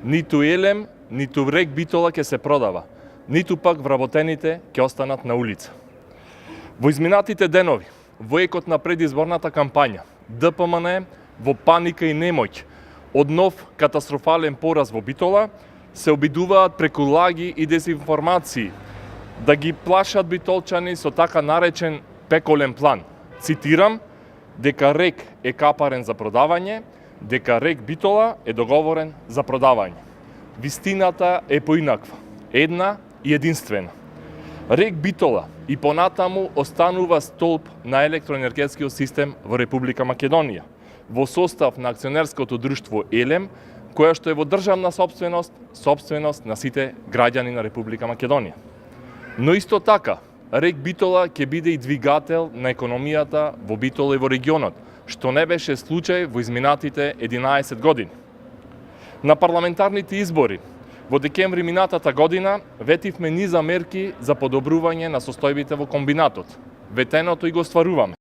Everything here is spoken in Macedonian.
Ниту Елем, ниту РЕК Битола ќе се продава, ниту пак вработените ќе останат на улица. Во изминатите денови, во екот на предизборната кампања, ДПМН во паника и немоќ од нов катастрофален пораз во Битола, се обидуваат преку лаги и дезинформации да ги плашат битолчани со така наречен пеколен план. Цитирам, дека РЕК е капарен за продавање, дека РЕК Битола е договорен за продавање. Вистината е поинаква, една и единствена. РЕК Битола и понатаму останува столб на електроенергетскиот систем во Република Македонија, во состав на акционерското друштво Елем, која што е во државна собственост на сите граѓани на Република Македонија. Но исто така, РЕК Битола ќе биде и двигател на економијата во Битола и во регионот, што не беше случај во изминатите 11 години. На парламентарните избори во декември минатата година ветивме низа мерки за подобрување на состојбите во комбинатот. Ветеното и го стваруваме.